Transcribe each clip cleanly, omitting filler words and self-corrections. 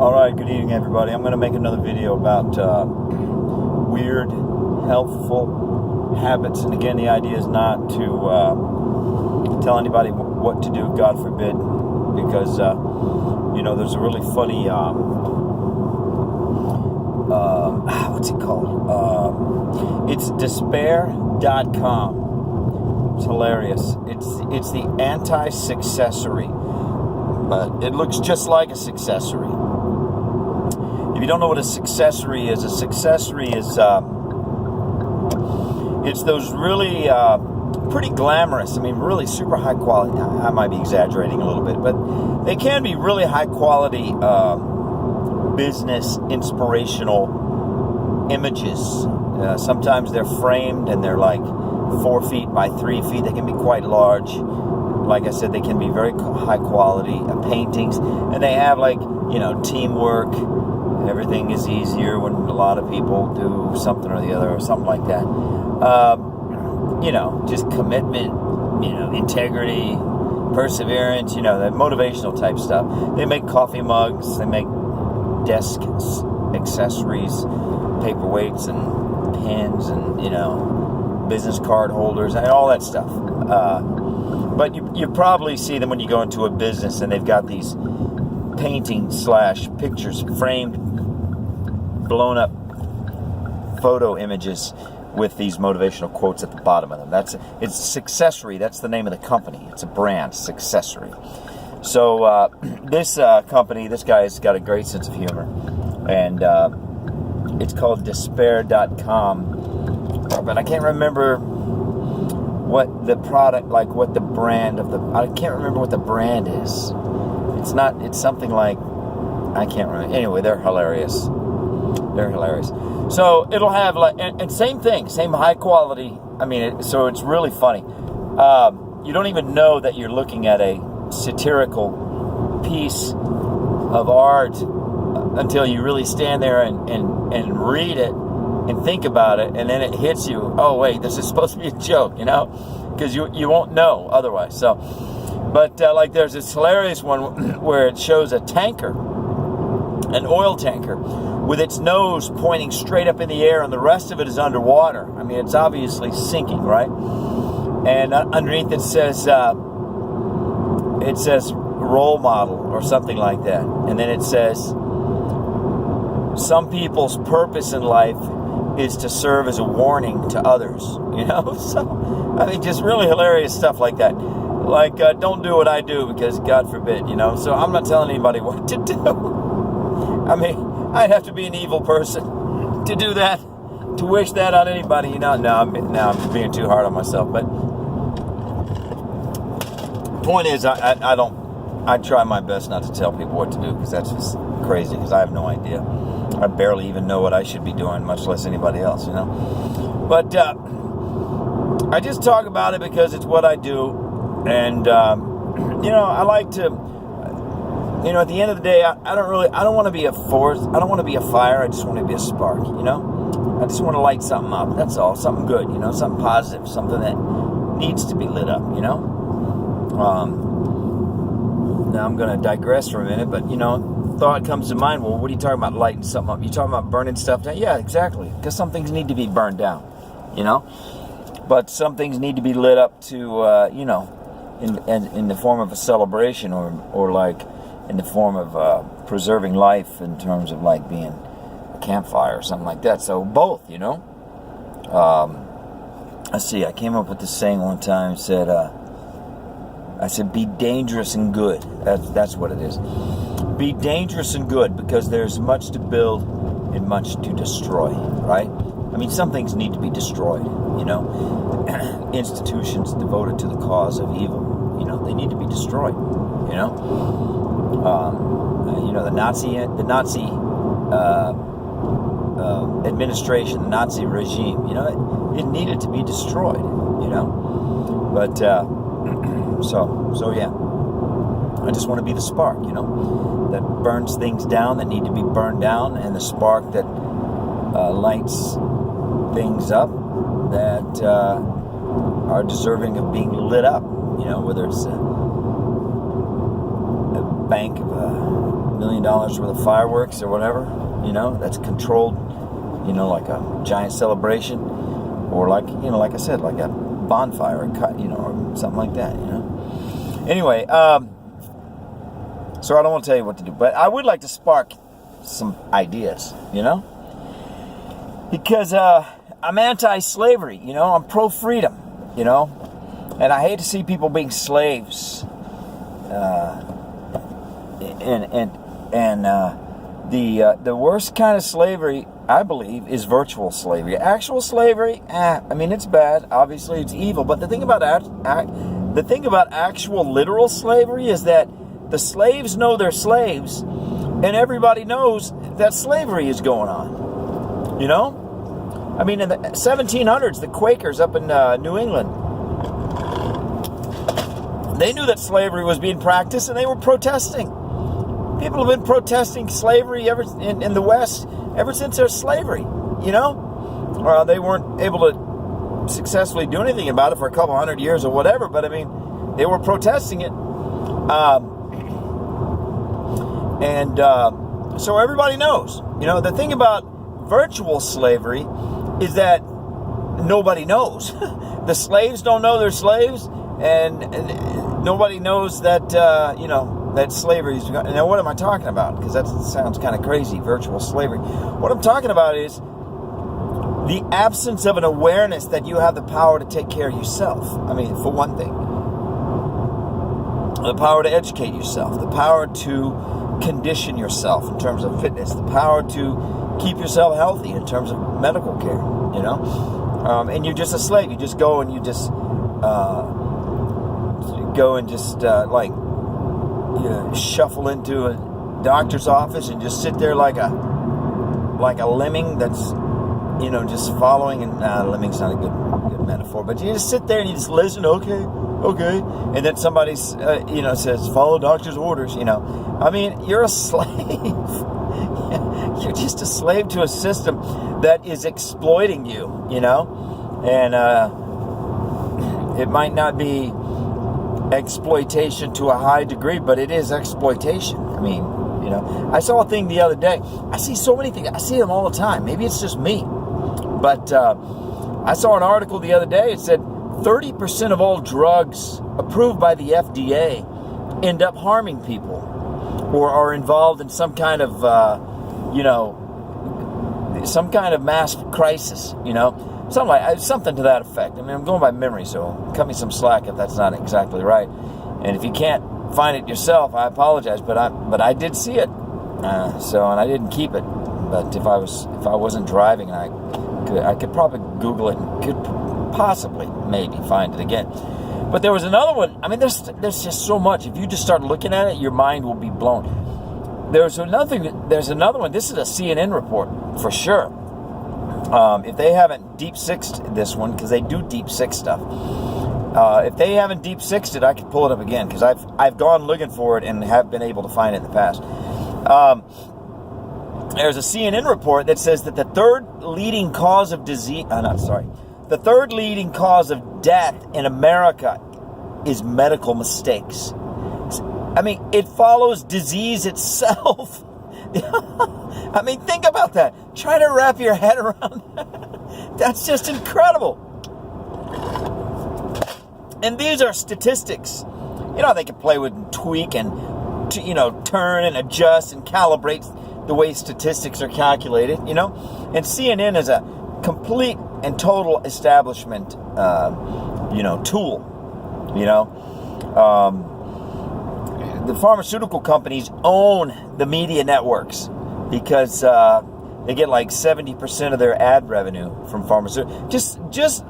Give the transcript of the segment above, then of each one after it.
Alright, good evening everybody. I'm going to make another video about weird, healthful habits. And again, the idea is not to tell anybody what to do, God forbid, because, there's a really funny, what's it called? It's despair.com. It's hilarious. It's the anti-successory, but it looks just like a successory. If you don't know what a successory is it's those really pretty glamorous, really super high quality. I might be exaggerating a little bit, but they can be really high quality business inspirational images. Sometimes they're framed and they're like 4 feet by 3 feet. They can be quite large. Like I said, they can be very high quality paintings, and they have teamwork. Everything is easier when a lot of people do something or the other or something like that. Just commitment, integrity, perseverance, that motivational type stuff. They make coffee mugs, they make desk accessories, paperweights and pens and, business card holders and all that stuff. But you probably see them when you go into a business and they've got these painting/pictures framed, blown up photo images with these motivational quotes at the bottom of them. It's Successory. That's the name of the company. It's a brand, Successory. So this company, this guy's got a great sense of humor, and it's called despair.com. But I can't remember what the product, what the brand of I can't remember what the brand is. It's something like, I can't remember. Anyway, they're hilarious. So it'll have and same thing, same high quality. So it's really funny. You don't even know that you're looking at a satirical piece of art until you really stand there and read it and think about it, and then it hits you. Oh wait, this is supposed to be a joke, because you won't know otherwise. So. But there's this hilarious one where it shows a tanker, an oil tanker, with its nose pointing straight up in the air, and the rest of it is underwater. It's obviously sinking, right? And underneath it says role model or something like that. And then it says, some people's purpose in life is to serve as a warning to others. So just really hilarious stuff like that. Don't do what I do because God forbid, So I'm not telling anybody what to do. I'd have to be an evil person to do that, to wish that on anybody, Now I'm being too hard on myself. But the point is, I try my best not to tell people what to do, because that's just crazy, because I have no idea. I barely even know what I should be doing, much less anybody else, But I just talk about it because it's what I do. And, I like to, at the end of the day, I don't want to be a force. I don't want to be a fire. I just want to be a spark, I just want to light something up. That's all. Something good, something positive, something that needs to be lit up, Now I'm going to digress for a minute, but, thought comes to mind, well, what are you talking about lighting something up? You talking about burning stuff down? Yeah, exactly. Because some things need to be burned down, But some things need to be lit up to, in the form of a celebration, or in the form of preserving life, in terms of being a campfire or something like that. So both, Let's see, I came up with this saying one time. I said, be dangerous and good. That's what it is. Be dangerous and good, because there's much to build and much to destroy, right? Some things need to be destroyed, Institutions devoted to the cause of evil, they need to be destroyed, the Nazi administration, the Nazi regime, it needed to be destroyed, But, so yeah, I just want to be the spark, that burns things down that need to be burned down, and the spark that lights things up that are deserving of being lit up, whether it's a bank of million worth of fireworks or whatever, that's controlled, like a giant celebration, or like, like I said, like a bonfire, or something like that, Anyway, so I don't want to tell you what to do, but I would like to spark some ideas, because I'm anti-slavery, I'm pro-freedom, and I hate to see people being slaves. The worst kind of slavery, I believe, is virtual slavery. Actual slavery, it's bad. Obviously, it's evil. But the thing about actual literal slavery is that the slaves know they're slaves, and everybody knows that slavery is going on. In the 1700s, the Quakers up in New England, they knew that slavery was being practiced, and they were protesting. People have been protesting slavery in the West ever since there's slavery, Or they weren't able to successfully do anything about it for a couple hundred years or whatever, but they were protesting it. So everybody knows. The thing about virtual slavery is that nobody knows. The slaves don't know they're slaves, and nobody knows that, that slavery is... Now, what am I talking about? Because that sounds kind of crazy, virtual slavery. What I'm talking about is the absence of an awareness that you have the power to take care of yourself. For one thing. The power to educate yourself. The power to condition yourself in terms of fitness. The power to keep yourself healthy in terms of medical care, and you're just a slave. You just go and you just... shuffle into a doctor's office and just sit there like a lemming that's just following, and lemming's not a good metaphor, but you just sit there and you just listen. Okay, and then somebody says follow doctor's orders. You're a slave. You're just a slave to a system that is exploiting you, and it might not be exploitation to a high degree, but it is exploitation. I saw a thing the other day. I see so many things. I see them all the time. Maybe it's just me, but I saw an article the other day. It said 30% of all drugs approved by the FDA end up harming people, or are involved in some kind of mass crisis. Something to that effect. I'm going by memory, so cut me some slack if that's not exactly right. And if you can't find it yourself, I apologize. But I did see it, and I didn't keep it. But if I wasn't driving, I could probably Google it and could possibly maybe find it again. But there was another one. There's just so much. If you just start looking at it, your mind will be blown. There's another one. This is a CNN report for sure. If they haven't deep sixed this one, because they do deep six stuff. If they haven't deep sixed it, I could pull it up again, because I've gone looking for it and have been able to find it in the past. There's a CNN report that says that the third leading cause of death in America is medical mistakes. It follows disease itself. Think about that. Try to wrap your head around that. That's just incredible. And these are statistics. They can play with and tweak and, turn and adjust and calibrate the way statistics are calculated, And CNN is a complete and total establishment, tool, The pharmaceutical companies own the media networks because they get like 70% of their ad revenue from pharmaceuticals. Just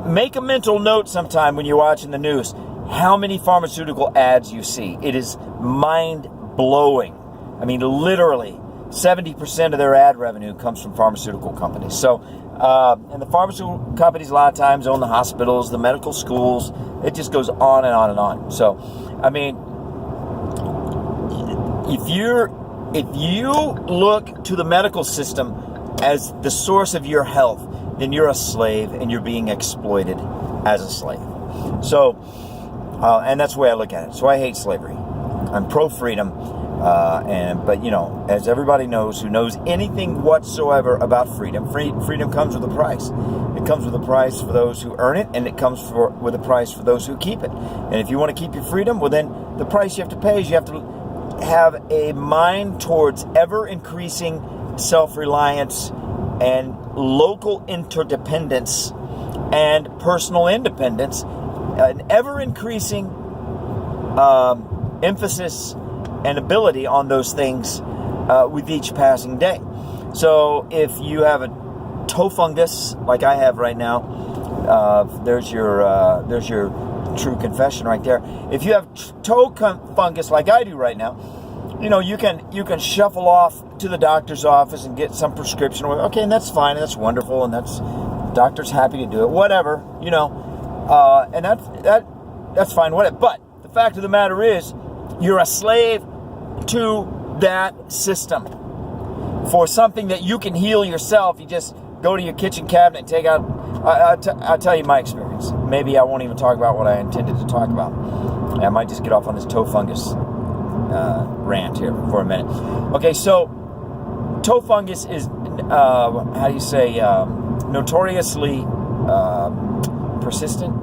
make a mental note sometime when you're watching the news how many pharmaceutical ads you see. It is mind-blowing. Literally 70% of their ad revenue comes from pharmaceutical companies. So, and the pharmaceutical companies a lot of times own the hospitals, the medical schools. It just goes on and on and on. So, if you look to the medical system as the source of your health, then you're a slave and you're being exploited as a slave. So, and that's the way I look at it. So I hate slavery. I'm pro-freedom. But as everybody knows, who knows anything whatsoever about freedom, freedom comes with a price. It comes with a price for those who earn it, and it comes with a price for those who keep it. And if you want to keep your freedom, well, then the price you have to pay is you have to have a mind towards ever-increasing self-reliance and local interdependence and personal independence, an ever-increasing emphasis and ability on those things with each passing day. So if you have a toe fungus like I have right now, there's your true confession right there. If you have toe fungus like I do right now, you can shuffle off to the doctor's office and get some prescription. Okay, and that's fine, and that's wonderful, and the doctor's happy to do it. Whatever, and that's fine. Whatever. But the fact of the matter is, you're a slave to that system. For something that you can heal yourself, you just go to your kitchen cabinet and take out. I'll tell you my experience. Maybe I won't even talk about what I intended to talk about. I might just get off on this toe fungus rant here for a minute. Okay, so toe fungus is notoriously persistent.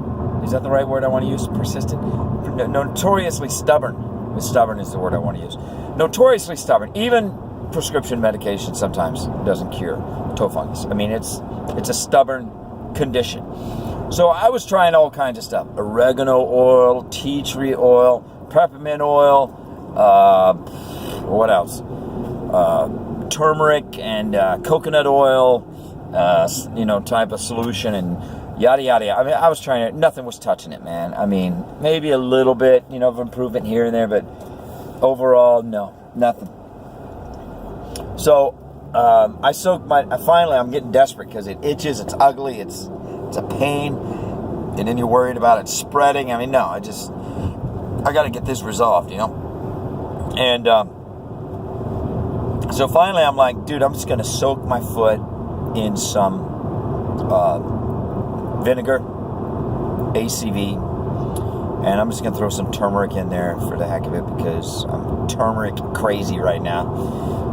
Is that the right word I want to use? Persistent? Notoriously stubborn. Stubborn is the word I want to use. Notoriously stubborn. Even prescription medication sometimes doesn't cure toe fungus. I mean, it's a stubborn condition. So I was trying all kinds of stuff. Oregano oil, tea tree oil, peppermint oil, what else? Turmeric and coconut oil, type of solution, and yada, yada, yada. I mean, I was trying it. Nothing was touching it, man. I mean, maybe a little bit, of improvement here and there, but overall, no, nothing. So, finally, I'm getting desperate because it itches, it's ugly, it's a pain, and then you're worried about it spreading. I mean, no, I got to get this resolved, And, so finally, I'm like, dude, I'm just going to soak my foot in some vinegar, ACV, and I'm just going to throw some turmeric in there for the heck of it because I'm turmeric crazy right now.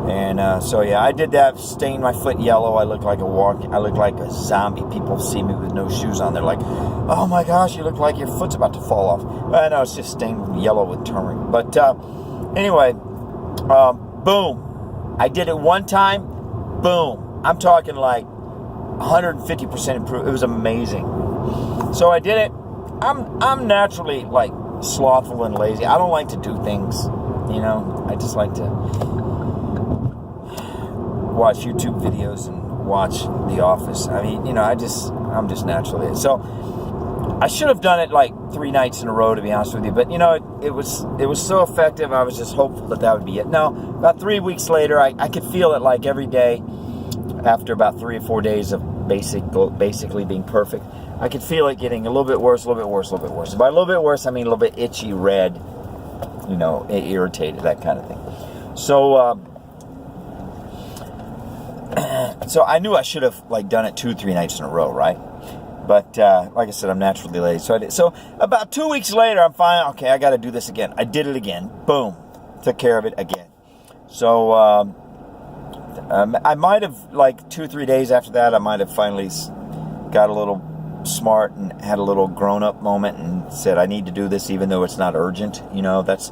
And so yeah, I did that, stained my foot yellow. I look like a zombie. People see me with no shoes on. They're like, oh my gosh, you look like your foot's about to fall off. Well, no, it's just stained yellow with turmeric. But anyway, boom. I did it one time, boom. I'm talking like 150% improved. It was amazing. So I did it. I'm naturally like slothful and lazy. I don't like to do things, I just like to watch YouTube videos and watch The Office. I mean, I'm just naturally. So I should have done it like 3 nights in a row, to be honest with you. But it was so effective. I was just hopeful that would be it. Now, about 3 weeks later, I could feel it like every day. After about 3 or 4 days of basically being perfect, I could feel it getting a little bit worse, a little bit worse, a little bit worse. By a little bit worse, I mean a little bit itchy, red, irritated, that kind of thing. So, so I knew I should have done it 2-3 nights in a row, right? But like I said, I'm naturally lazy, so I did. So about 2 weeks later, I'm fine. Okay, I got to do this again. I did it again. Boom, took care of it again. So I might have 2-3 days after that, I might have finally got a little smart and had a little grown-up moment and said, I need to do this even though it's not urgent. That's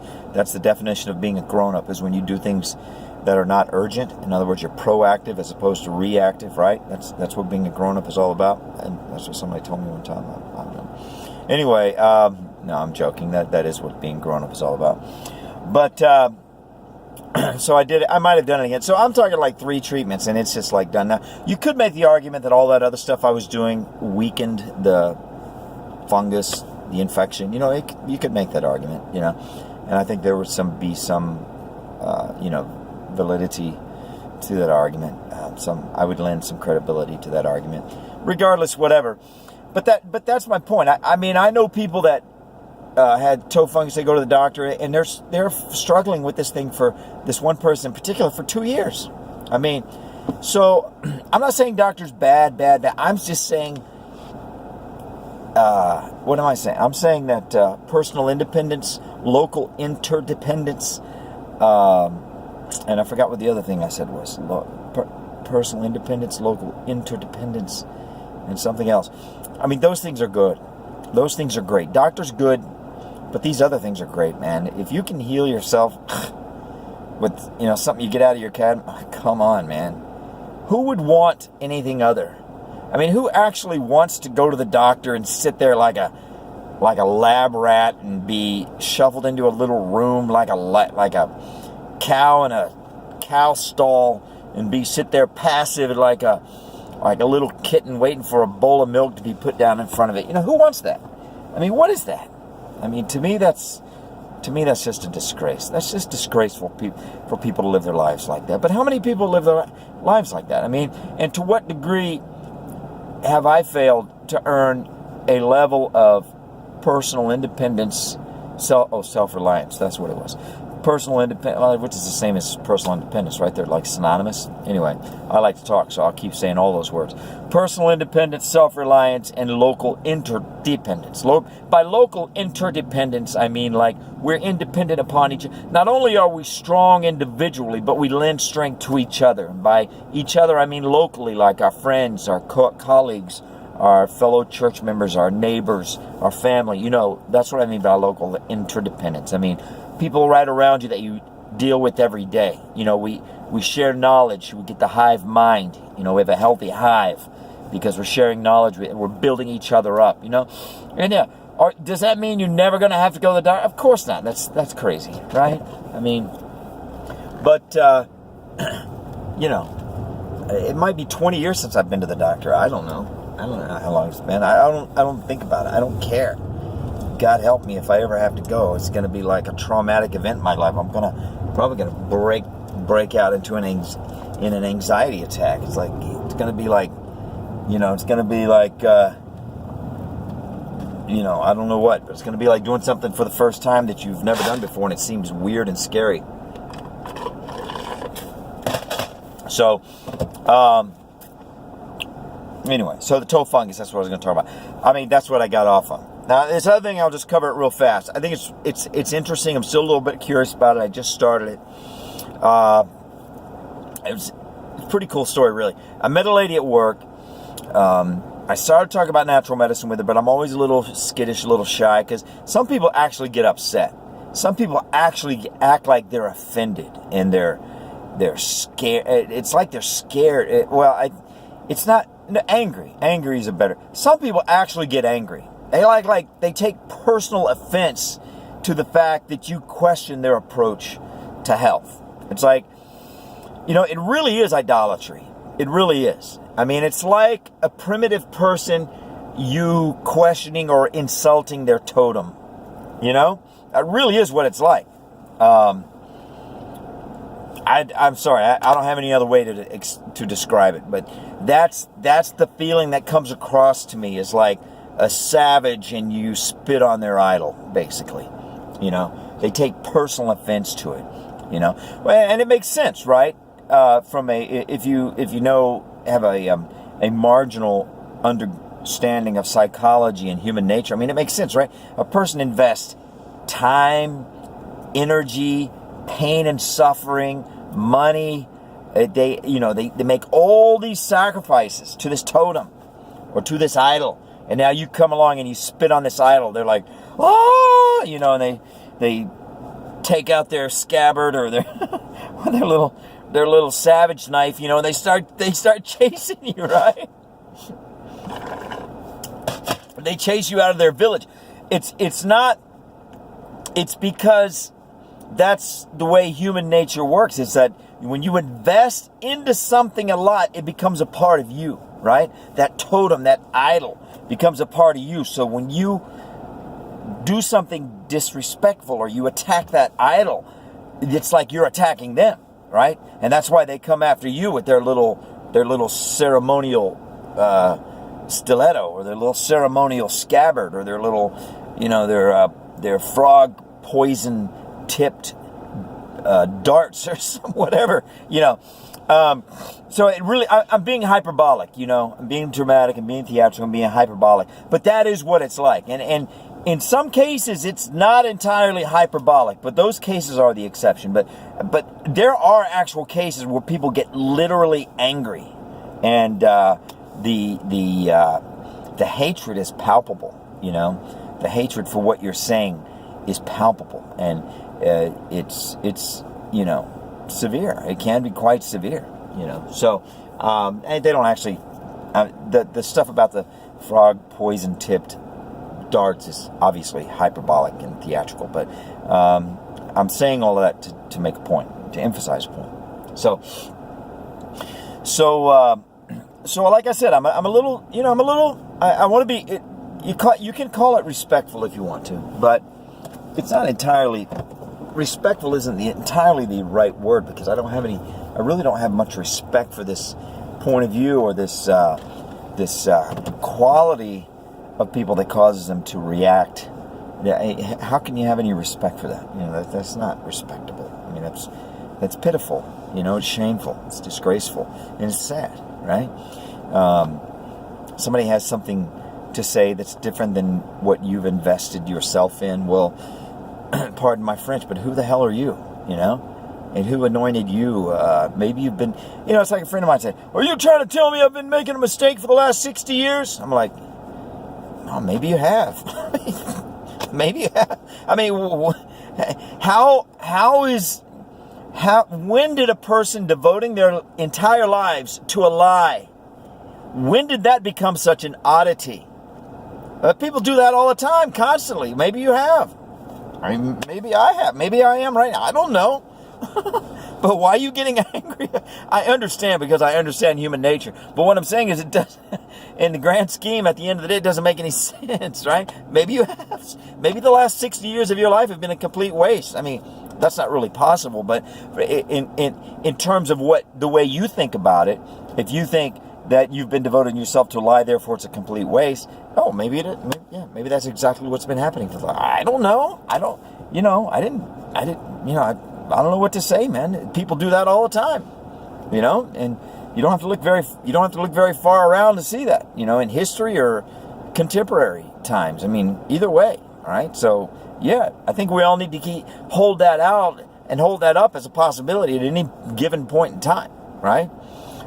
the definition of being a grown-up, is when you do things that are not urgent. In other words, you're proactive as opposed to reactive, right? That's what being a grown-up is all about, and that's what somebody told me one time. I don't know. Anyway, no, I'm joking. That is what being grown-up is all about. But so I did it. I might have done it again. So I'm talking 3 treatments, and it's just done. Now, you could make the argument that all that other stuff I was doing weakened the fungus, the infection. You could make that argument. And I think there would be some validity to that argument. I would lend some credibility to that argument, regardless, whatever. But that's my point. I mean, I know people that had toe fungus. They go to the doctor, and they're struggling with this thing, for this one person in particular, for 2 years. I mean, so I'm not saying doctors bad. I'm just saying, what am I saying? I'm saying that personal independence, local interdependence, And I forgot what the other thing I said was. Personal independence, local interdependence, and something else. I mean, those things are good. Those things are great. Doctor's good, but these other things are great, man. If you can heal yourself with, something you get out of your cabin, come on, man. Who would want anything other? I mean, who actually wants to go to the doctor and sit there like a lab rat and be shuffled into a little room like a cow in a cow stall and sit there passive like a little kitten waiting for a bowl of milk to be put down in front of it? Who wants that? I mean, what is that? I mean, to me that's just a disgrace. That's just disgraceful for people to live their lives like that. But how many people live their lives like that? I mean, and to what degree have I failed to earn a level of personal independence, self-reliance, that's what it was. Personal independence, which is the same as personal independence, right? They're like synonymous. Anyway, I like to talk, so I'll keep saying all those words. Personal independence, self-reliance, and local interdependence. By local interdependence, I mean like we're independent upon each other. Not only are we strong individually, but we lend strength to each other. And by each other, I mean locally, like our friends, our colleagues, our fellow church members, our neighbors, our family. That's what I mean by local interdependence. I mean, people right around you that you deal with every day. We share knowledge. We get the hive mind. We have a healthy hive because we're sharing knowledge. We're building each other up, And does that mean you're never going to have to go to the doctor? Of course not. That's crazy, right? I mean, but, it might be 20 years since I've been to the doctor. I don't know how long it's been. I don't think about it. I don't care. God help me if I ever have to go. It's going to be like a traumatic event in my life. I'm probably going to break out into an anxiety attack. It's going to be like, I don't know what, but it's going to be like doing something for the first time that you've never done before, and it seems weird and scary. So, anyway, so the toe fungus, that's what I was going to talk about. I mean, that's what I got off on. Now, this other thing, I'll just cover it real fast. I think it's interesting. I'm still a little bit curious about it. I just started it. It's a pretty cool story, really. I met a lady at work. I started talking about natural medicine with her, but I'm always a little skittish, a little shy, because some people actually get upset. Some people actually act like they're offended, and they're scared. It's like they're scared. It's not angry. Angry is a better. Some people actually get angry. They take personal offense to the fact that you question their approach to health. It's like, it really is idolatry. It really is. I mean, it's like a primitive person, you questioning or insulting their totem. That really is what it's like. I'm sorry, I don't have any other way to describe it, but that's the feeling that comes across to me, is like a savage and you spit on their idol, basically. They take personal offense to it. And it makes sense, right? If you have a marginal understanding of psychology and human nature, I mean, it makes sense, right? A person invests time, energy, pain and suffering, money. They make all these sacrifices to this totem or to this idol. And now you come along and you spit on this idol. They're like, oh, and they take out their scabbard or their their little savage knife, and they start chasing you, right? They chase you out of their village. It's because that's the way human nature works. Is that when you invest into something a lot, it becomes a part of you, right? That totem, that idol, becomes a part of you. So when you do something disrespectful or you attack that idol, it's like you're attacking them, right? And that's why they come after you with their little ceremonial stiletto, or their little ceremonial scabbard, or their little, their frog poison tipped darts or whatever, so it really, I'm being hyperbolic, I'm being dramatic, I'm being theatrical, I'm being hyperbolic, but that is what it's like. And in some cases, it's not entirely hyperbolic, but those cases are the exception. But there are actual cases where people get literally angry, and the hatred is palpable. The hatred for what you're saying is palpable, and it's severe. It can be quite severe. So and they don't actually the stuff about the frog poison tipped darts is obviously hyperbolic and theatrical, but I'm saying all of that to make a point, to emphasize a point. So like I said, I'm a little, I want to be. You can call it respectful if you want to, but it's not entirely. Respectful isn't entirely the right word, because I really don't have much respect for this point of view, or this quality of people that causes them to react. How can you have any respect for that? That's not respectable. I mean, that's pitiful. It's shameful. It's disgraceful, and it's sad, right? Somebody has something to say that's different than what you've invested yourself in. Well, pardon my French, but who the hell are you? And who anointed you? Maybe you've been, it's like a friend of mine said, "Are you trying to tell me I've been making a mistake for the last 60 years? I'm like, oh, maybe you have. Maybe you have. I mean, when did a person devoting their entire lives to a lie, when did that become such an oddity? People do that all the time, constantly. Maybe you have. I mean, maybe I have. Maybe I am right now. I don't know. But why are you getting angry? I understand, because I understand human nature. But what I'm saying is, it does, in the grand scheme, at the end of the day, it doesn't make any sense, right? Maybe you have. Maybe the last 60 years of your life have been a complete waste. I mean, that's not really possible. But in terms of the way you think about it, if you think that you've been devoting yourself to a lie, therefore it's a complete waste. Oh, maybe that's exactly what's been happening. I don't know. I don't know what to say, man. People do that all the time, and you don't have to look very far around to see that, in history or contemporary times. I mean, either way, all right? So, yeah, I think we all need to hold that out and hold that up as a possibility at any given point in time, right?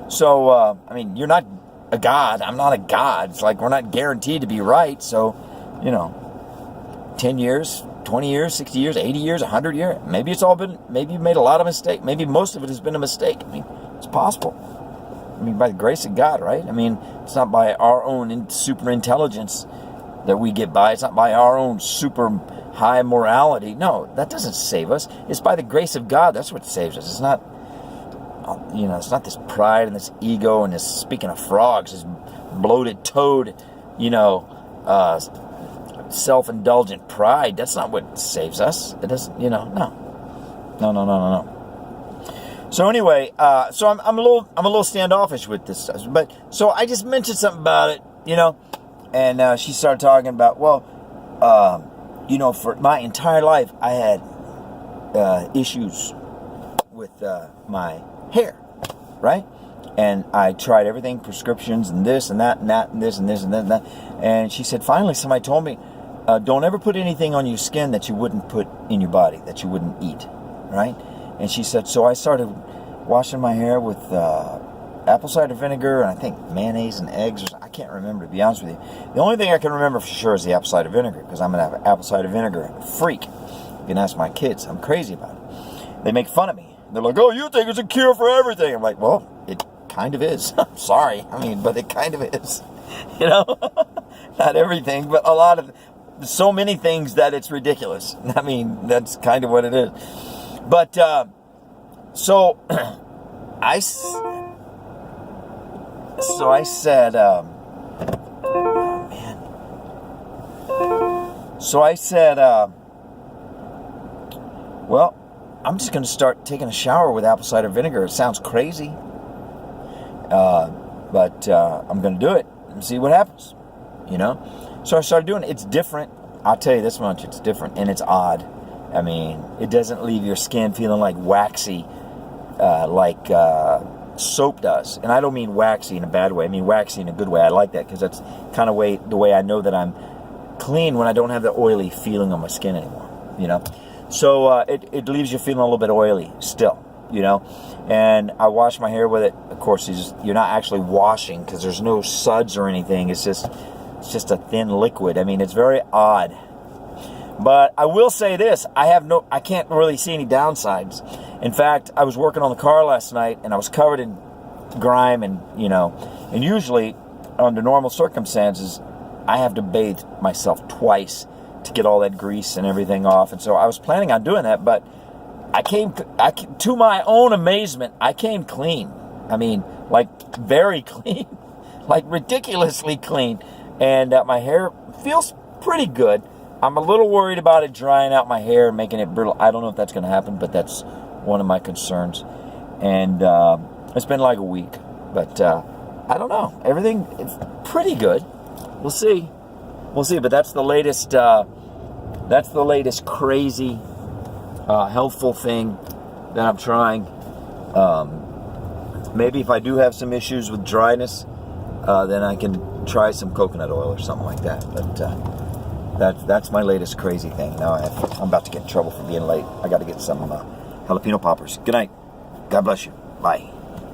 So, I mean, you're not a god. I'm not a god. It's like we're not guaranteed to be right. So, 10 years, 20 years, 60 years, 80 years, 100 years. Maybe you've made a lot of mistakes. Maybe most of it has been a mistake. I mean, it's possible. I mean, by the grace of God, right? I mean, it's not by our own super intelligence that we get by. It's not by our own super high morality. No, that doesn't save us. It's by the grace of God. That's what saves us. It's not, it's not this pride and this ego and this, speaking of frogs, this bloated toad, self-indulgent pride. That's not what saves us. It doesn't, no. So anyway, so I'm a little standoffish with this stuff. But so I just mentioned something about it, and she started talking about, for my entire life I had issues with my hair, right? And I tried everything, prescriptions and this and that and that and this and this and that and that. And she said, finally, somebody told me, don't ever put anything on your skin that you wouldn't put in your body, that you wouldn't eat, right? And she said, so I started washing my hair with apple cider vinegar and I think mayonnaise and eggs. I can't remember, to be honest with you. The only thing I can remember for sure is the apple cider vinegar, because I'm an apple cider vinegar freak. You can ask my kids. I'm crazy about it. They make fun of me. They're like, oh, you think it's a cure for everything. I'm like, well, it kind of is. I'm sorry. I mean, but it kind of is. Not everything, but a lot of, so many things that it's ridiculous. I mean, that's kind of what it is. But, so I said, well, I'm just going to start taking a shower with apple cider vinegar. It sounds crazy, but I'm going to do it and see what happens, So I started doing it. It's different. I'll tell you this much. It's different and it's odd. I mean, it doesn't leave your skin feeling like waxy, like soap does. And I don't mean waxy in a bad way. I mean waxy in a good way. I like that because that's kind of the way I know that I'm clean when I don't have the oily feeling on my skin anymore, you know. So it leaves you feeling a little bit oily still, you know. And I wash my hair with it. Of course, you're not actually washing because there's no suds or anything. It's just a thin liquid. I mean, it's very odd. But I will say this, I can't really see any downsides. In fact, I was working on the car last night and I was covered in grime and, you know, and usually under normal circumstances, I have to bathe myself twice to get all that grease and everything off. And so I was planning on doing that, but to my own amazement, I came clean. I mean, like very clean, like ridiculously clean. And my hair feels pretty good. I'm a little worried about it drying out my hair and making it brittle. I don't know if that's going to happen, but that's one of my concerns. And it's been like a week, but I don't know. Everything is pretty good. We'll see. But that's the latest. That's the latest crazy, healthful thing that I'm trying. Maybe if I do have some issues with dryness, then I can try some coconut oil or something like that. But that's my latest crazy thing. Now I'm about to get in trouble for being late. I got to get some jalapeno poppers. Good night. God bless you. Bye.